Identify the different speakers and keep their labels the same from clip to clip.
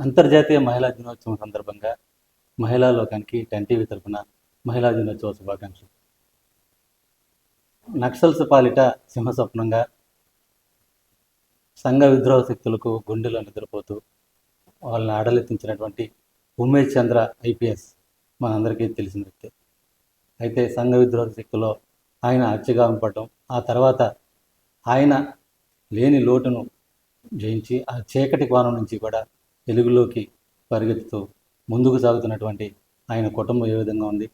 Speaker 1: అంతర్జాతీయ మహిళా దినోత్సవం సందర్భంగా మహిళా లోకానికి టెన్ టీవీ తరఫున మహిళా దినోత్సవ శుభాకాంక్షలు. నక్సల్స్ పాలిట సింహస్వప్నంగా సంఘ విద్రోహ శక్తులకు గుండెలో నిద్రపోతూ వాళ్ళని ఆడలెత్తించినటువంటి ఉమేష్ చంద్ర ఐపీఎస్ మనందరికీ తెలిసిన వ్యక్తి. అయితే సంఘ విద్రోహ శక్తిలో ఆయన హత్యగా పడటం, ఆ తర్వాత ఆయన లేని లోటును జయించి ఆ చీకటి కోణం నుంచి కూడా వెలుగులోకి పరిగెత్తుతూ ముందుకు సాగుతున్నటువంటి ఆయన కుటుంబం ఏ విధంగా ఉంది,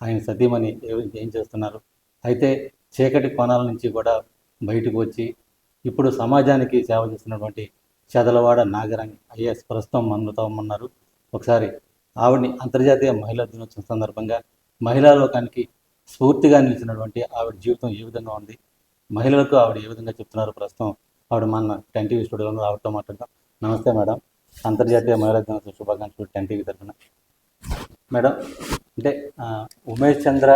Speaker 1: ఆయన సతీమణి ఏం చేస్తున్నారు, అయితే చీకటి కోణాల నుంచి కూడా బయటకు వచ్చి ఇప్పుడు సమాజానికి సేవ చేస్తున్నటువంటి చదలవాడ నాగరాణి ఐఏఎస్ ప్రస్తుతం మనతో ఉన్నారు. ఒకసారి ఆవిడని అంతర్జాతీయ మహిళా దినోత్సవం సందర్భంగా మహిళా లోకానికి స్ఫూర్తిగా నిలిచినటువంటి ఆవిడ జీవితం ఏ విధంగా ఉంది, మహిళలకు ఆవిడ ఏ విధంగా చెప్తున్నారు, ప్రస్తుతం ఆవిడ మన టెన్ టీవీ స్టూడియోలో ఆవిడతో మాట్లాడతాం. నమస్తే మేడం, అంతర్జాతీయ మహిళా దినోత్సవ శుభాకాంక్షలు టెన్ టీవీ తరఫున. మేడం, అంటే ఉమేష్ చంద్ర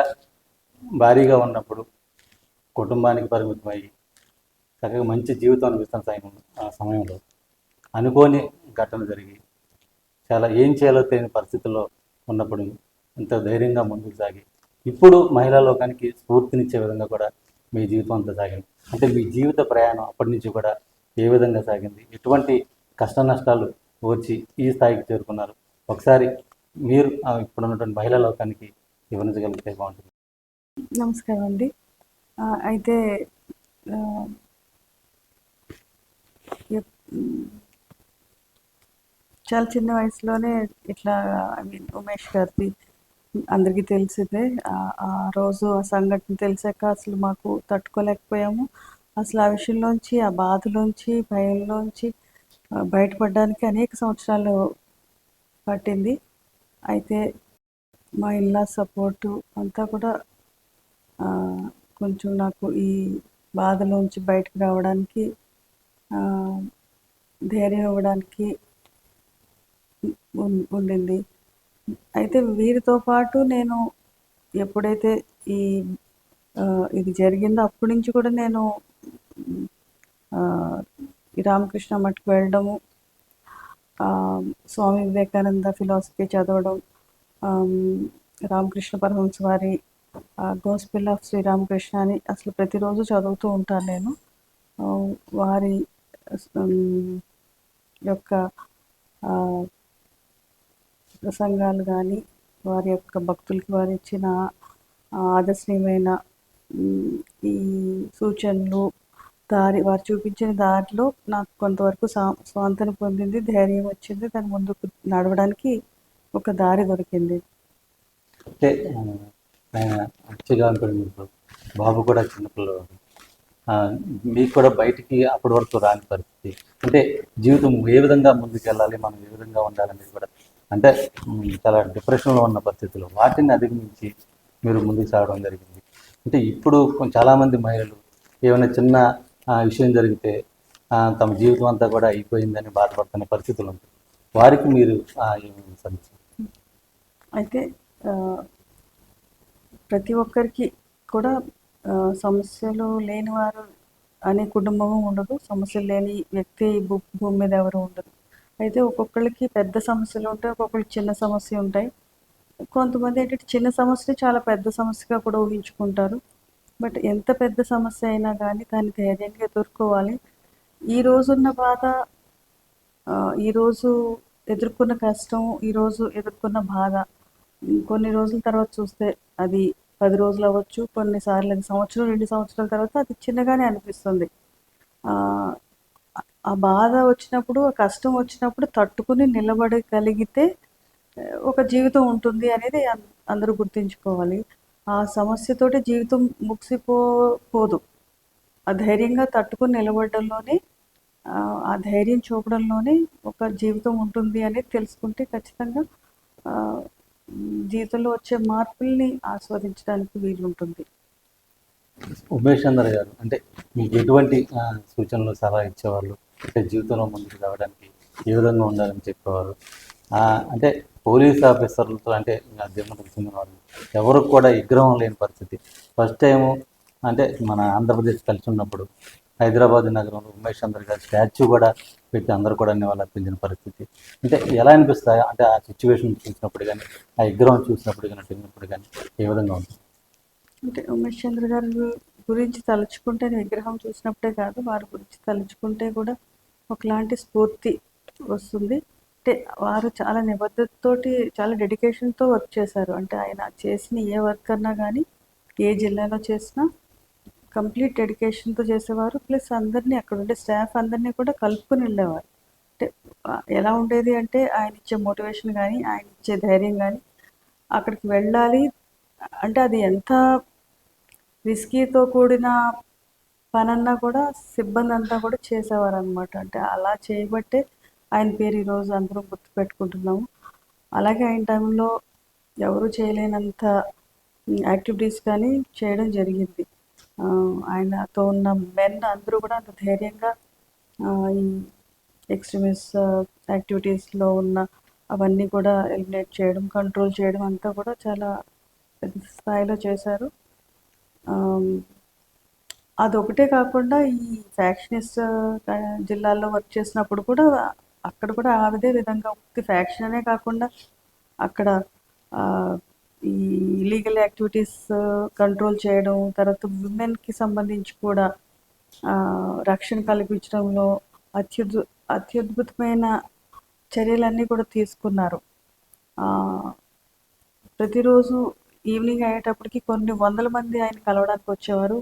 Speaker 1: భారీగా ఉన్నప్పుడు కుటుంబానికి పరిమితమయ్యి చక్కగా మంచి జీవితం అనిపిస్తున్న సమయంలో అనుకోని ఘటన జరిగి చాలా ఏం చేయాలో తెలియని పరిస్థితుల్లో ఉన్నప్పుడు ఇంత ధైర్యంగా ముందుకు సాగి ఇప్పుడు మహిళా లోకానికి స్ఫూర్తినిచ్చే విధంగా కూడా మీ జీవితం అంతా సాగింది. అంటే మీ జీవిత ప్రయాణం అప్పటి నుంచి కూడా ఏ విధంగా సాగింది, ఎటువంటి కష్ట నష్టాలు వచ్చి ఈ స్థాయికి చేరుకున్నారు, ఒకసారి మీరు ఇప్పుడున్నటువంటి మహిళా లోకానికి వివరించగలిగితే బాగుంటుంది.
Speaker 2: నమస్కారం అండి. అయితే చాలా చిన్న వయసులోనే ఇట్లా ఉమేష్ గారిది అందరికీ తెలిసిందే. ఆ రోజు ఆ సంఘటన తెలిసాక అసలు మాకు తట్టుకోలేకపోయాము. అసలు ఆ విషయంలోంచి, ఆ బాధలోంచి, భయంలోంచి బయటపడడానికి అనేక సంవత్సరాలు పట్టింది. అయితే మా ఇల్లా సపోర్టు అంతా కూడా కొంచెం నాకు ఈ బాధలోంచి బయటకు రావడానికి ధైర్యం ఇవ్వడానికి ఉండింది. అయితే వీరితో పాటు నేను ఎప్పుడైతే ఇది జరిగిందో అప్పటి నుంచి కూడా నేను ఈ రామకృష్ణ మఠకు వెళ్ళడము, స్వామి వివేకానంద ఫిలాసఫీ చదవడం, రామకృష్ణ పరమహంస వారి గోస్పెల్ ఆఫ్ శ్రీరామకృష్ణ అని అసలు ప్రతిరోజు చదువుతూ ఉంటాను నేను. వారి యొక్క ప్రసంగాలు కానీ, వారి యొక్క భక్తులకి వారు ఇచ్చిన ఆదర్శనీయమైన ఈ సూచనలు, వారు చూపించిన దారిలో నాకు కొంతవరకు స్వాంతన పొందింది, ధైర్యం వచ్చింది, దాని ముందుకు నడవడానికి ఒక దారి దొరికింది.
Speaker 1: అంటే ఆయన హత్యగా బాబు కూడా చిన్నపిల్లలు, మీకు కూడా బయటికి అప్పటి వరకు రాని పరిస్థితి, అంటే జీవితం ఏ విధంగా ముందుకు వెళ్ళాలి, మనం ఏ విధంగా ఉండాలనేది కూడా, అంటే చాలా డిప్రెషన్లో ఉన్న పరిస్థితులు, వాటిని అధిగమించి మీరు ముందుకు సాగడం జరిగింది. అంటే ఇప్పుడు చాలామంది మహిళలు ఏమైనా చిన్న విషయం జరిగితే తమ జీవితం అంతా కూడా అయిపోయిందని బాధపడుతున్న పరిస్థితులు ఉంటాయి, వారికి మీరు
Speaker 2: అయితే ప్రతి ఒక్కరికి కూడా సమస్యలు లేనివారు అనే కుటుంబము ఉండదు, సమస్యలు లేని వ్యక్తి భూమి మీద ఎవరు ఉండదు. అయితే ఒక్కొక్కరికి పెద్ద సమస్యలు ఉంటాయి, ఒక్కొక్కరికి చిన్న సమస్య ఉంటాయి. కొంతమంది ఏంటంటే చిన్న సమస్యని చాలా పెద్ద సమస్యగా కూడా ఊహించుకుంటారు. బట్ ఎంత పెద్ద సమస్య అయినా కానీ దాన్ని ధైర్యంగా ఎదుర్కోవాలి. ఈ రోజున్న బాధ, ఈరోజు ఎదుర్కొన్న కష్టం, ఈరోజు ఎదుర్కొన్న బాధ కొన్ని రోజుల తర్వాత చూస్తే అది 10 రోజులు అవ్వచ్చు, కొన్నిసార్లు అది సంవత్సరం 2 సంవత్సరాల తర్వాత అది చిన్నగానే అనిపిస్తుంది. ఆ బాధ వచ్చినప్పుడు, ఆ కష్టం వచ్చినప్పుడు తట్టుకుని నిలబడగలిగితే ఒక జీవితం ఉంటుంది అనేది అందరూ గుర్తుంచుకోవాలి. ఆ సమస్యతోటి జీవితం ముగిసిపోదు. ఆ ధైర్యంగా తట్టుకుని నిలబడడంలోనే, ఆ ధైర్యం చూపడంలోనే ఒక జీవితం ఉంటుంది అనేది తెలుసుకుంటే ఖచ్చితంగా జీవితంలో వచ్చే మార్పుల్ని ఆస్వాదించడానికి వీలుంటుంది.
Speaker 1: ఉమేష్ చంద్ర గారు అంటే మీకు ఎటువంటి సూచనలు సలహా ఇచ్చేవాళ్ళు, అంటే జీవితంలో ముందుకు రావడానికి ఏ విధంగా ఉండాలని చెప్పేవారు? అంటే పోలీస్ ఆఫీసర్లతో, అంటే అధ్యయనం చెందిన వాళ్ళు ఎవరికి కూడా విగ్రహం లేని పరిస్థితి. ఫస్ట్ టైము అంటే మన ఆంధ్రప్రదేశ్ కలిసి ఉన్నప్పుడు హైదరాబాద్ నగరంలో ఉమేష్ చంద్ర గారి స్టాచ్యూ కూడా పెట్టి అందరూ కూడా నివాళులర్పించిన పరిస్థితి. అంటే ఎలా అనిపిస్తాయి అంటే ఆ సిచ్యువేషన్ చూసినప్పుడు కానీ, ఆ విగ్రహం చూసినప్పుడు కానీ, తిన్నప్పుడు కానీ ఏ విధంగా ఉంటుంది?
Speaker 2: అంటే ఉమేష్ చంద్ర గారి గురించి తలుచుకుంటే విగ్రహం చూసినప్పుడే కాదు, వారి గురించి తలుచుకుంటే కూడా ఒకలాంటి స్ఫూర్తి వస్తుంది. అంటే వారు చాలా నిబద్ధతతోటి, చాలా డెడికేషన్తో వర్క్ చేశారు. అంటే ఆయన చేసిన ఏ వర్క్ అన్నా కానీ, ఏ జిల్లాలో చేసినా కంప్లీట్ డెడికేషన్తో చేసేవారు. ప్లస్ అందరినీ, అక్కడ ఉండే స్టాఫ్ అందరినీ కూడా కలుపుకొని వెళ్ళేవారు. అంటే ఎలా ఉండేది అంటే ఆయన ఇచ్చే మోటివేషన్ కానీ, ఆయన ఇచ్చే ధైర్యం కానీ, అక్కడికి వెళ్ళాలి అంటే అది ఎంత రిస్కీతో కూడిన పనన్నా కూడా సిబ్బంది అంతా కూడా చేసేవారనమాట. అంటే అలా చేయబట్టే ఆయన పేరు ఈరోజు అందరం గుర్తుపెట్టుకుంటున్నాము. అలాగే ఆయన టైంలో ఎవరు చేయలేనంత యాక్టివిటీస్ కానీ చేయడం జరిగింది. ఆయనతో ఉన్న మెన్ అందరూ కూడా అంత ధైర్యంగా ఈ ఎక్స్ట్రీమిస్ట్ యాక్టివిటీస్లో ఉన్న అవన్నీ కూడా ఎలిమినేట్ చేయడం, కంట్రోల్ చేయడం అంతా కూడా చాలా పెద్ద స్థాయిలో చేశారు. అదొకటే కాకుండా ఈ ఫ్యాక్షనిస్ట్ జిల్లాల్లో వర్క్ చేసినప్పుడు కూడా అక్కడ కూడా అదే విధంగా ఉత్తి ఫ్యాక్షన్ అనే కాకుండా అక్కడ ఈ ఇలీగల్ యాక్టివిటీస్ కంట్రోల్ చేయడం, తర్వాత విమెన్కి సంబంధించి కూడా రక్షణ కల్పించడంలో అత్యద్భుతమైన చర్యలన్నీ కూడా తీసుకున్నారు. ప్రతిరోజు ఈవినింగ్ అయ్యేటప్పటికి కొన్ని వందల మంది ఆయన కలవడానికి వచ్చేవారు,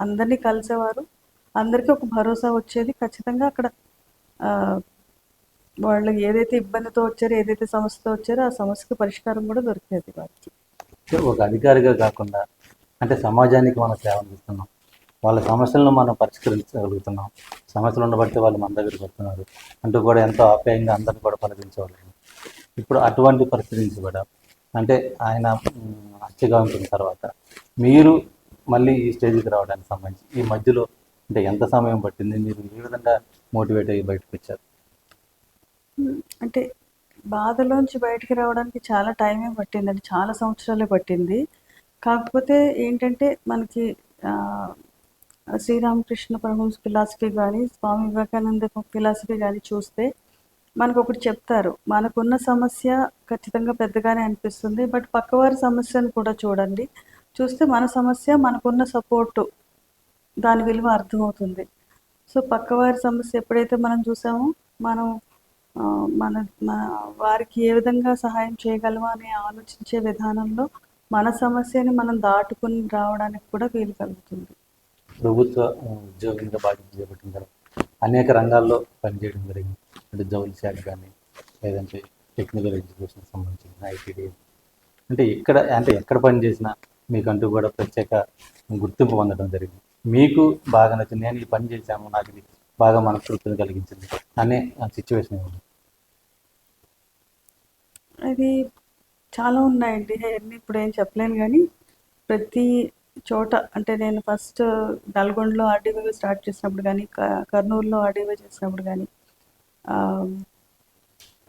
Speaker 2: అందరినీ కలిసేవారు, అందరికీ ఒక భరోసా వచ్చేది. ఖచ్చితంగా అక్కడ వాళ్ళు ఏదైతే ఇబ్బందితో వచ్చారో, ఏదైతే సమస్యతో వచ్చారో ఆ సమస్యకు పరిష్కారం కూడా దొరికేది వారికి.
Speaker 1: ఒక అధికారిగా కాకుండా అంటే సమాజానికి మనం సేవ అందిస్తున్నాం, వాళ్ళ సమస్యలను మనం పరిష్కరించగలుగుతున్నాం, సమస్యలు ఉండబట్టి వాళ్ళు మన దగ్గరికి వస్తున్నారు అంటూ కూడా ఎంతో ఆప్యాయంగా అందరిని కూడా పలకరించేవాళ్ళు. ఇప్పుడు అటువంటి పరిస్థితి నుంచి కూడా అంటే ఆయన హత్యగా ఉంటున్న తర్వాత మీరు మళ్ళీ ఈ స్టేజ్కి రావడానికి సంబంధించి ఈ మధ్యలో అంటే ఎంత సమయం పట్టింది, మీరు ఏ విధంగా మోటివేట్ అయ్యి బయటకు వచ్చారు?
Speaker 2: అంటే బాధలోంచి బయటికి రావడానికి చాలా టైమే పట్టిందండి, చాలా సంవత్సరాలే పట్టింది. కాకపోతే ఏంటంటే మనకి శ్రీరామకృష్ణ పరమహంస ఫిలాసఫీ కానీ, స్వామి వివేకానంద ఫిలాసఫీ కానీ చూస్తే మనకు ఒకటి చెప్తారు, మనకున్న సమస్య ఖచ్చితంగా పెద్దగానే అనిపిస్తుంది, బట్ పక్కవారి సమస్యను కూడా చూడండి, చూస్తే మన సమస్య మనకున్న సపోర్టు దాని విలువ అర్థమవుతుంది. సో పక్కవారి సమస్య ఎప్పుడైతే మనం చూసామో మనం మన వారికి ఏ విధంగా సహాయం చేయగలమా అని ఆలోచించే విధానంలో మన సమస్యని మనం దాటుకుని రావడానికి కూడా వీలు కలుగుతుంది.
Speaker 1: ప్రభుత్వ ఉద్యోగంగా బాధ్యత చేపట్టిన తర్వాత అనేక రంగాల్లో పనిచేయడం జరిగింది. అంటే జౌలి శాఖ కానీ, లేదంటే టెక్నికల్ ఎడ్యుకేషన్ సంబంధించిన ఐటీడీ, అంటే ఎక్కడ పనిచేసినా మీకంటూ కూడా ప్రత్యేక గుర్తింపు పొందడం జరిగింది. మీకు బాగా నచ్చింది, నేను ఈ పని చేశాను, నాకు ఇది బాగా మనస్తృప్తిని కలిగించింది అనే సిచ్యువేషన్ ఏమి?
Speaker 2: అది చాలా ఉన్నాయండి, అన్నీ ఇప్పుడు ఏం చెప్పలేను. కానీ ప్రతి చోట అంటే నేను ఫస్ట్ నల్గొండలో ఆర్డీఓగా స్టార్ట్ చేసినప్పుడు కానీ, కర్నూలులో ఆర్డీఓ చేసినప్పుడు కానీ,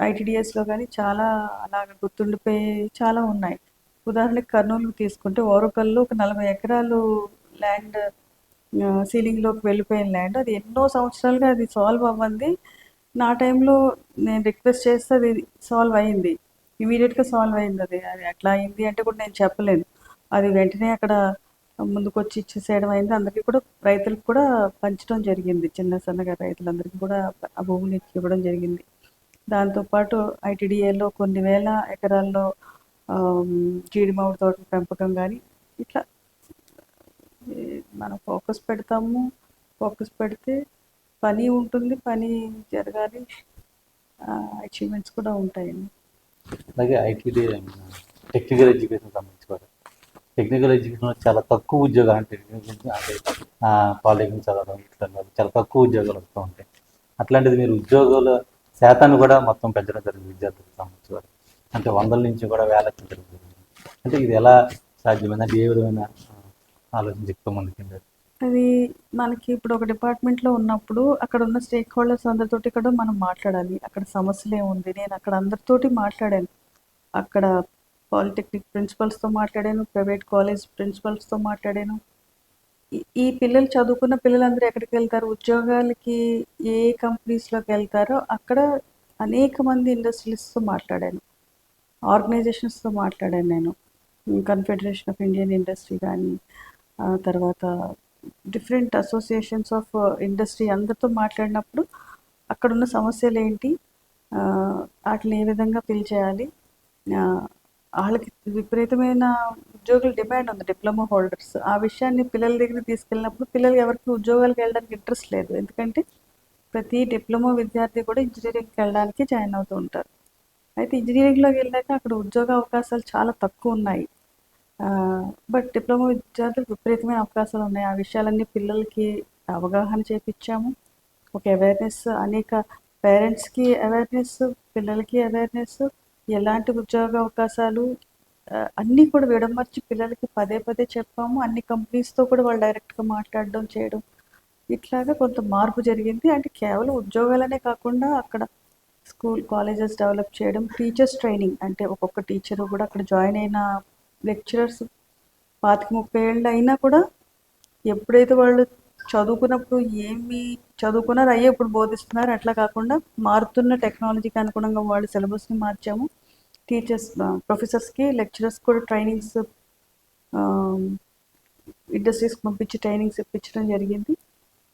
Speaker 2: ఐటీడీఎస్లో కానీ చాలా అలాగ గుర్తుండిపోయి చాలా ఉన్నాయి. ఉదాహరణకి కర్నూలు తీసుకుంటే ఓరకల్లో ఒక 40 ఎకరాలు ల్యాండ్ సీలింగ్లోకి వెళ్ళిపోయిన ల్యాండ్, అది ఎన్నో సంవత్సరాలుగా అది సాల్వ్ అవ్వంది. నా టైంలో నేను రిక్వెస్ట్ చేస్తే అది సాల్వ్ అయింది, ఇమీడియట్గా సాల్వ్ అయింది. అది అట్లా అయింది అంటే కూడా నేను చెప్పలేను. అది వెంటనే అక్కడ ముందుకు వచ్చి ఇచ్చేసేయడం అయింది. అందరికీ కూడా, రైతులకు కూడా పంచడం జరిగింది, చిన్న సన్నగా రైతులందరికీ కూడా ఆ భూమిని ఇవ్వడం జరిగింది. దాంతోపాటు ఐటీడీఏలో కొన్ని వేల ఎకరాల్లో జీడి మామిడి తోటల పెంపకం కానీ, ఇట్లా మనం ఫోకస్ పెడతాము, ఫోకస్ పెడితే పని ఉంటుంది, పని జరగాలి, అచీవ్మెంట్స్ కూడా ఉంటాయండి.
Speaker 1: అలాగే ఐటీడీ టెక్నికల్ ఎడ్యుకేషన్ సంబంధించి కూడా టెక్నికల్ ఎడ్యుకేషన్లో చాలా తక్కువ ఉద్యోగాలు, అంటే పాలిటెక్నిక్ చదవడం ఇట్లా చాలా తక్కువ ఉద్యోగాలు వస్తూ ఉంటాయి. అట్లాంటిది మీరు ఉద్యోగాల శాతాన్ని కూడా మొత్తం పెంచడం జరిగింది విద్యార్థులకు సంబంధించి కూడా, అంటే వందల నుంచి కూడా వేలకు జరిగింది. అంటే ఇది ఎలా సాధ్యమైంది, అంటే ఏ విధమైన ఆలోచన ఎక్కువ మందికి?
Speaker 2: అది మనకి ఇప్పుడు ఒక డిపార్ట్మెంట్లో ఉన్నప్పుడు అక్కడ ఉన్న స్టేక్ హోల్డర్స్ అందరితోటి కూడా మనం మాట్లాడాలి, అక్కడ సమస్యలు ఏముంది. నేను అక్కడ అందరితోటి మాట్లాడాను, అక్కడ పాలిటెక్నిక్ ప్రిన్సిపల్స్తో మాట్లాడాను, ప్రైవేట్ కాలేజ్ ప్రిన్సిపల్స్తో మాట్లాడాను, ఈ పిల్లలు చదువుకున్న పిల్లలందరూ ఎక్కడికి వెళ్తారు? ఉద్యోగాలకి ఏ కంపెనీస్‌లోకి వెళ్తారో అక్కడ అనేక మంది ఇండస్ట్రియలిస్ట్‌తో మాట్లాడాను. ఆర్గనైజేషన్స్‌తో మాట్లాడాను నేను. కన్ఫెడరేషన్ ఆఫ్ ఇండియన్ ఇండస్ట్రీ గానీ, తర్వాత డిఫరెంట్ అసోసియేషన్స్ ఆఫ్ ఇండస్ట్రీ అందరితో మాట్లాడినప్పుడు అక్కడున్న సమస్యలేంటి? ఆటిని ఏ విధంగా ఫిల్ చేయాలి? ఆళ్ళకి విపరీతమైన ఉద్యోగుల డిమాండ్ ఉంది, డిప్లొమా హోల్డర్స్. ఆ విషయాన్ని పిల్లల దగ్గరికి తీసుకెళ్ళినప్పుడు పిల్లలు ఎవరికీ ఉద్యోగాలకు వెళ్ళడానికి ఇంట్రెస్ట్ లేదు. ఎందుకంటే ప్రతి డిప్లొమా విద్యార్థి కూడా ఇంజినీరింగ్‌కి వెళ్ళడానికి జాయిన్ అవుతూ ఉంటారు. అయితే ఇంజినీరింగ్‌లోకి వెళ్ళాక అక్కడ ఉద్యోగ అవకాశాలు చాలా తక్కువున్నాయి. బట్ డిప్లొమా విద్యార్థులకు విపరీతమైన అవకాశాలున్నాయి. ఆ విషయాలన్నీ పిల్లలకి అవగాహన చేపిచ్చాము. ఒక అవేర్‌నెస్, అనేక పేరెంట్స్‌కి అవేర్‌నెస్, పిల్లలకి అవేర్‌నెస్, ఎలాంటి ఉద్యోగ అవకాశాలు అన్నీ కూడా విడమర్చి పిల్లలకి పదే పదే చెప్పాము. అన్ని కంపెనీస్‌తో కూడా వాళ్ళు డైరెక్ట్‌గా మాట్లాడడం, చేయడం, ఇట్లాగా కొంత మార్పు జరిగింది. అంటే కేవలం ఉద్యోగాలనే కాకుండా అక్కడ స్కూల్, కాలేజెస్ డెవలప్ చేయడం, టీచర్స్ ట్రైనింగ్, అంటే ఒక్కొక్క టీచరు కూడా అక్కడ జాయిన్ అయిన లెక్చరర్స్ 25, 30 ఏళ్ళు అయినా కూడా ఎప్పుడైతే వాళ్ళు చదువుకున్నప్పుడు ఏమి చదువుకున్నారో అయ్యే ఇప్పుడు బోధిస్తున్నారు. అట్లా కాకుండా మారుతున్న టెక్నాలజీకి అనుగుణంగా వాళ్ళు సిలబస్‌ని మార్చాము. టీచర్స్, ప్రొఫెసర్స్‌కి, లెక్చరర్స్‌కి కూడా ట్రైనింగ్స్, ఇండస్ట్రీస్‌కి పంపించి ట్రైనింగ్స్ ఇప్పించడం జరిగింది.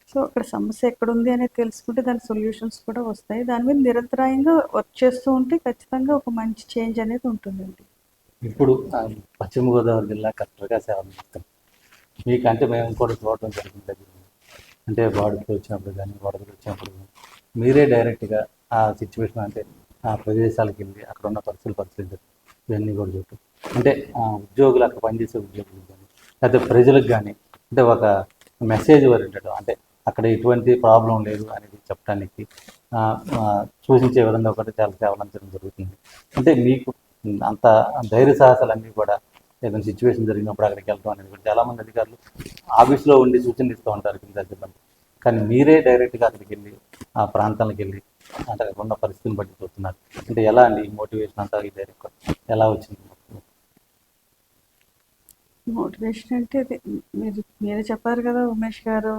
Speaker 2: సో, అక్కడ సమస్య ఎక్కడుంది అనేది తెలుసుకుంటే దానికి సొల్యూషన్స్ కూడా వస్తాయి. దాని మీద నిరంతరాయంగా వర్క్ చేస్తూ ఉంటే ఖచ్చితంగా ఒక మంచి చేంజ్ అనేది ఉంటుందండి.
Speaker 1: ఇప్పుడు పశ్చిమ గోదావరి జిల్లా కలెక్టర్గా సేవలు చేస్తాం. మీకంటే మేము కూడా చూడటం జరిగింది దగ్గర నుండి. అంటే బాడుగులు వచ్చినప్పుడు కానీ, వరదలు వచ్చినప్పుడు కానీ, మీరే డైరెక్ట్గా ఆ సిచ్యువేషన్, అంటే ఆ ప్రదేశాలకు వెళ్ళి అక్కడ ఉన్న పరిస్థితులు పరిశీలించడం, ఇవన్నీ కూడా చూడటం. అంటే ఉద్యోగులు, అక్కడ పనిచేసే ఉద్యోగులకు కానీ, లేకపోతే ప్రజలకు కానీ, అంటే ఒక మెసేజ్ ఓరియంటెడ్, అంటే అక్కడ ఎటువంటి ప్రాబ్లం లేదు అనేది చెప్పడానికి సూచించే విధంగా కూడా చాలా సేవలు అందించడం జరుగుతుంది. అంటే మీకు అంత ధైర్య సాహసాలన్నీ కూడా ఏదైనా సిచ్యువేషన్ జరిగినప్పుడు అక్కడికి వెళ్తాం అనేది కూడా చాలామంది అధికారులు ఆఫీస్లో ఉండి సూచనలు ఇస్తూ ఉంటారు కింద సిబ్బంది. కానీ మీరే డైరెక్ట్గా అక్కడికి వెళ్ళి ఆ ప్రాంతాలకు వెళ్ళి అంటే అక్కడ ఉన్న పరిస్థితిని బట్టి చూస్తున్నారు. అంటే ఎలా అండి ఈ మోటివేషన్ అంతా, ఈ ధైర్యం ఎలా వచ్చింది?
Speaker 2: మోటివేషన్ అంటే అది మీరే చెప్పారు కదా, ఉమేష్ గారు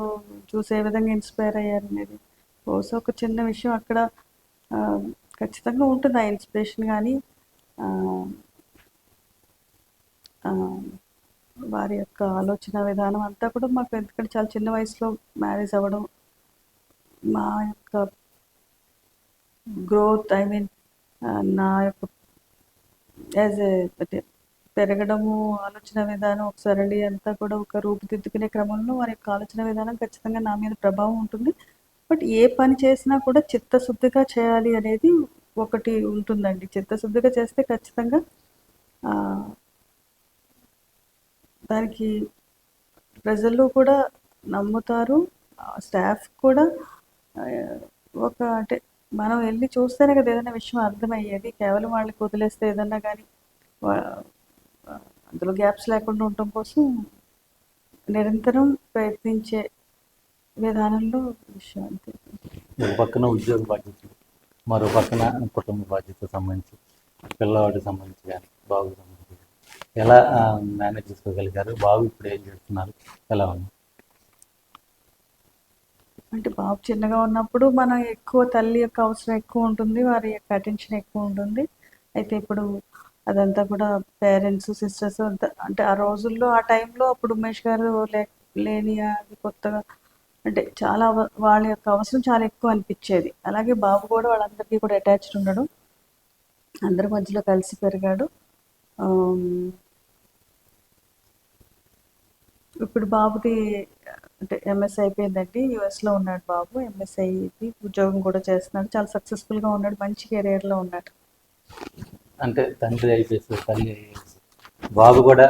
Speaker 2: చూసే విధంగా ఇన్స్పైర్ అయ్యారు అనేది. బహుశా ఒక చిన్న విషయం అక్కడ ఆ, ఖచ్చితంగా ఉంటుంది ఆ ఇన్స్పిరేషన్. కానీ ఆ, ఆ, వారి యొక్క ఆలోచన విధానం అంతా కూడా మాకు, ఎందుకంటే చాలా చిన్న వయసులో మ్యారేజ్ అవ్వడం, మా యొక్క గ్రోత్, ఐ మీన్ నా యొక్క యాజ్ ఏ అంటే పెరగడము, ఆలోచన విధానం, ఒక సరళి అంతా కూడా ఒక రూపుదిద్దుకునే క్రమంలో వారి యొక్క ఆలోచన విధానం ఖచ్చితంగా నా మీద ప్రభావం ఉంటుంది. బట్ ఏ పని చేసినా కూడా చిత్తశుద్ధిగా చేయాలి అనేది ఒకటి ఉంటుందండి. చిత్తశుద్ధిగా చేస్తే ఖచ్చితంగా ఆ, దానికి ప్రజలు కూడా నమ్ముతారు. స్టాఫ్ కూడా ఆ, ఒక అంటే మనం వెళ్ళి చూస్తేనే కదా ఏదైనా విషయం అర్థమయ్యేది. కేవలం వాళ్ళకి వదిలేస్తే ఏదన్నా కానీ అందులో గ్యాప్స్ లేకుండా ఉండటం కోసం నిరంతరం ప్రయత్నించే విధానంలో విషయం అంతే.
Speaker 1: ఒక పక్కన ఉద్యోగ బాధ్యతలు, మరో పక్కన కుటుంబ బాధ్యతకు సంబంధించి, పిల్లవాడికి సంబంధించి కానీ, బాబుకి సంబంధించి కానీ ఎలా మేనేజ్ చేసుకోగలిగారు? బాబు ఇప్పుడు ఏం చేస్తున్నారు? ఎలా ఉంది?
Speaker 2: అంటే బాబు చిన్నగా ఉన్నప్పుడు మనం ఎక్కువ తల్లి యొక్క అవసరం ఎక్కువ ఉంటుంది, వారి యొక్క అటెన్షన్ ఎక్కువ ఉంటుంది. అయితే ఇప్పుడు అదంతా కూడా పేరెంట్స్, సిస్టర్స్ అంతా, అంటే ఆ రోజుల్లో ఆ టైంలో అప్పుడు ఉమేష్ గారు లేని అది కొత్తగా, అంటే చాలా వాళ్ళ యొక్క అవసరం చాలా ఎక్కువ అనిపించేది. అలాగే బాబు కూడా వాళ్ళందరికీ కూడా అటాచ్డ్ ఉండడం, అందరి మధ్యలో కలిసి పెరిగాడు. ఆమ్, ఇప్పుడు బాబుది అంటే ఎంఎస్ అయిపోయిందండి. యూఎస్లో ఉన్నాడు బాబు. ఎంఎస్ అయ్యి ఉద్యోగం కూడా చేస్తున్నాడు. చాలా సక్సెస్ఫుల్గా ఉన్నాడు. మంచి కెరీర్లో ఉన్నాడు.
Speaker 1: అంటే తండ్రి ఐపీఎస్, తల్లి ఐఏఎస్, బాబు కూడా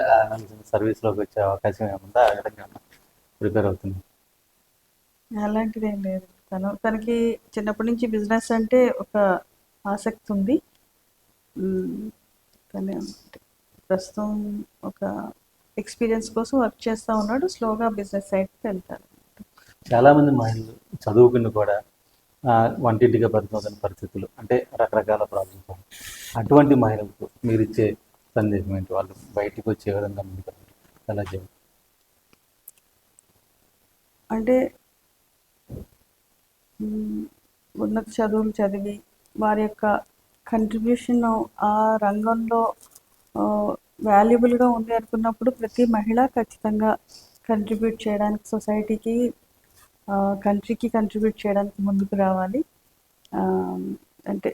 Speaker 1: సర్వీస్లోకి వచ్చే అవకాశం ఏముందా? ఆ విధంగా ప్రిపేర్ అవుతుంది?
Speaker 2: అలాంటిది ఏం లేదు. తనకి చిన్నప్పటి నుంచి బిజినెస్ అంటే ఒక ఆసక్తి ఉంది. తను ప్రస్తుతం ఒక ఎక్స్పీరియన్స్ కోసం వర్క్ చేస్తూ ఉన్నాడు. స్లోగా బిజినెస్ సైడ్కి వెళ్తాడు.
Speaker 1: చాలామంది మహిళలు చదువుకుని కూడా వంటింటిగా పరిమితమైన పరిస్థితులు, అంటే రకరకాల ప్రాబ్లమ్స్. అటువంటి మహిళలకు మీరు ఇచ్చే సందేశం ఏంటి? వాళ్ళు బయటికి వచ్చే విధంగా ముందుకు ఎలా చేయాలి?
Speaker 2: అంటే మ్, ఉన్నత చదువులు చదివి వారి యొక్క కంట్రిబ్యూషన్ ఆ రంగంలో వాల్యుబుల్గా ఉంది అనుకున్నప్పుడు ప్రతి మహిళ ఖచ్చితంగా కంట్రిబ్యూట్ చేయడానికి సొసైటీకి కంట్రీకి కంట్రిబ్యూట్ చేయడానికి ముందుకు రావాలి. ఆ, అంటే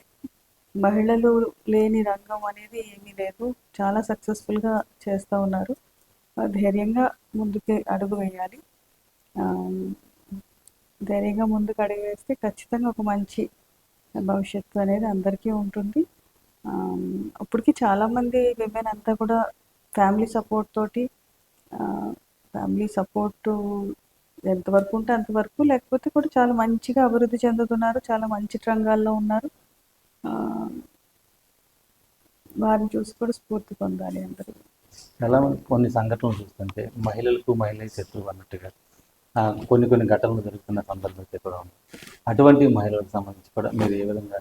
Speaker 2: మహిళలు లేని రంగం అనేది ఏమీ లేదు. చాలా సక్సెస్ఫుల్గా చేస్తూ ఉన్నారు. ధైర్యంగా ముందుకు అడుగు వేయాలి. ఆ, ధైర్యంగా ముందుకు అడుగు వేస్తే ఖచ్చితంగా ఒక మంచి భవిష్యత్తు అనేది అందరికీ ఉంటుంది. ఇప్పటికి చాలామంది విమెన్ అంతా కూడా ఫ్యామిలీ సపోర్ట్ తోటి ఫ్యామిలీ సపోర్టు ఎంతవరకు ఉంటే అంతవరకు, లేకపోతే కూడా చాలా మంచిగా అభివృద్ధి చెందుతున్నారు, చాలా మంచి రంగాల్లో ఉన్నారు. ఆ, వారిని చూసి కూడా స్ఫూర్తి పొందాలి అందరూ.
Speaker 1: చాలా మంది కొన్ని సంఘటనలు చూస్తుంటే మహిళలకు మహిళలే శత్రువు అన్నట్టుగా కొన్ని కొన్ని ఘటనలు జరుగుతున్న సందర్భం అయితే కూడా ఉంది. అటువంటి మహిళలకు సంబంధించి కూడా మీరు ఏ విధంగా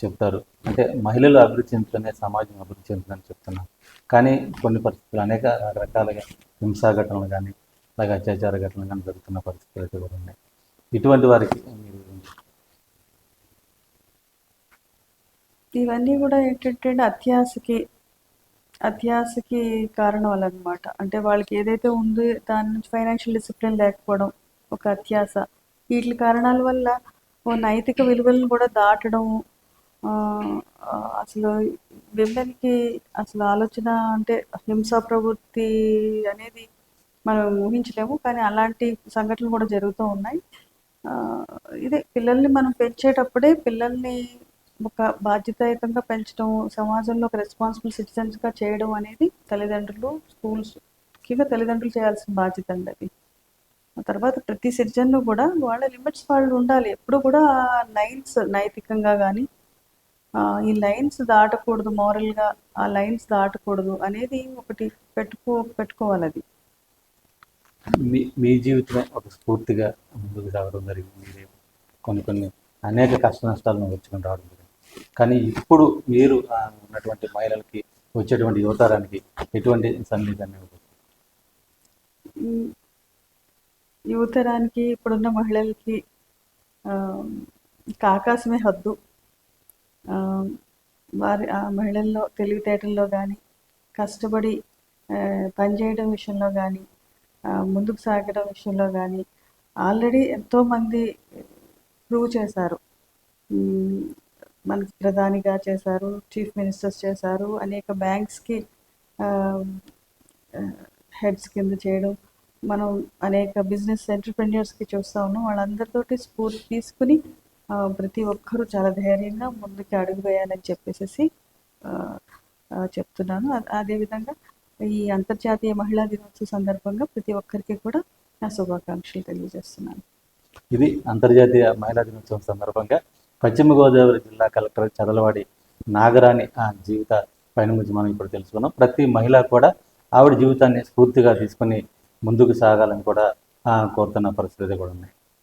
Speaker 1: చెప్తారు? అంటే మహిళలు అభివృద్ధి చెందుతూనే సమాజం అభివృద్ధి చెందుతుందని చెప్తున్నారు, కానీ కొన్ని పరిస్థితులు అనేక రకాలుగా హింసా ఘటనలు కానీ అలాగే అత్యాచార ఘటనలు కానీ జరుగుతున్న పరిస్థితులు అయితే కూడా ఉన్నాయి. ఇటువంటి వారికి మీరు
Speaker 2: ఇవన్నీ కూడా ఏంటంటే అత్యాశకి కారణాలు అనమాట. అంటే వాళ్ళకి ఏదైతే ఉందో దాని నుంచి ఫైనాన్షియల్ డిసిప్లిన్ లేకపోవడం ఒక అత్యాశ. వీటి కారణాల వల్ల ఓ నైతిక విలువలను కూడా దాటడం. ఆ, ఆ, అసలు విమెన్కి అసలు ఆలోచన అంటే హింసా ప్రవృత్తి అనేది మనం ఊహించలేము, కానీ అలాంటి సంఘటనలు కూడా జరుగుతూ ఉన్నాయి. ఆ, ఇదే పిల్లల్ని మనం పెంచేటప్పుడే పిల్లల్ని ఒక బాధ్యతాయుతంగా పెంచడం, సమాజంలో ఒక రెస్పాన్సిబుల్ సిటిజన్స్గా చేయడం అనేది తల్లిదండ్రులు, స్కూల్స్, ముఖ్యంగా తల్లిదండ్రులు చేయాల్సిన బాధ్యత అండి అది. ఆ తర్వాత ప్రతి సిటిజన్ను కూడా వాళ్ళ లిమిట్స్ వాళ్ళు ఉండాలి. ఎప్పుడు కూడా లైన్స్ నైతికంగా కానీ ఈ లైన్స్ దాటకూడదు, మోరల్గా ఆ లైన్స్ దాటకూడదు అనేది ఒకటి పెట్టుకోవాలి అది.
Speaker 1: మీ మీ జీవితమే ఒక స్ఫూర్తిగా ముందుకు సాగడం జరిగింది. మీరు కొన్ని అనేక కష్ట నష్టాలను వచ్చుకొని రావడం జరిగింది, కానీ ఇప్పుడు మీరు ఉన్నటువంటి మహిళలకి వచ్చేటువంటి యువతరానికి ఎటువంటి సందేశాన్ని ఇవ్వబోతున్నారు?
Speaker 2: యువతరానికి ఇప్పుడున్న మహిళలకి ఇక ఆకాశమే హద్దు. వారి ఆ మహిళల్లో తెలివితేటల్లో కానీ, కష్టపడి పనిచేయడం విషయంలో కానీ, ముందుకు సాగడం విషయంలో కానీ ఆల్రెడీ ఎంతోమంది ప్రూవ్ చేశారు. మనకి ప్రధానిగా చేశారు, చీఫ్ మినిస్టర్స్ చేశారు, అనేక బ్యాంక్స్కి హెడ్స్ కింద చేయడం, మనం అనేక బిజినెస్ ఎంటర్‌ప్రెన్యూర్స్‌కి చూస్తూ ఉన్నాం. వాళ్ళందరితోటి స్ఫూర్తి తీసుకుని ప్రతి ఒక్కరూ చాలా ధైర్యంగా ముందుకు అడుగు వేయాలని చెప్పేసి చెప్తున్నాను. అదేవిధంగా ఈ అంతర్జాతీయ మహిళా దినోత్సవ సందర్భంగా ప్రతి ఒక్కరికి కూడా నా శుభాకాంక్షలు తెలియజేస్తున్నాను.
Speaker 1: ఇది అంతర్జాతీయ మహిళా దినోత్సవం సందర్భంగా పశ్చిమ గోదావరి జిల్లా కలెక్టర్ చదలవాడి నాగరాణి జీవిత పైన గురించి మనం ఇప్పుడు తెలుసుకున్నాం. ప్రతి మహిళ కూడా ఆవిడ జీవితాన్ని స్ఫూర్తిగా తీసుకుని ముందుకు సాగాలని కూడా కోరుతున్న పరిస్థితి కూడా ఉన్నాయి.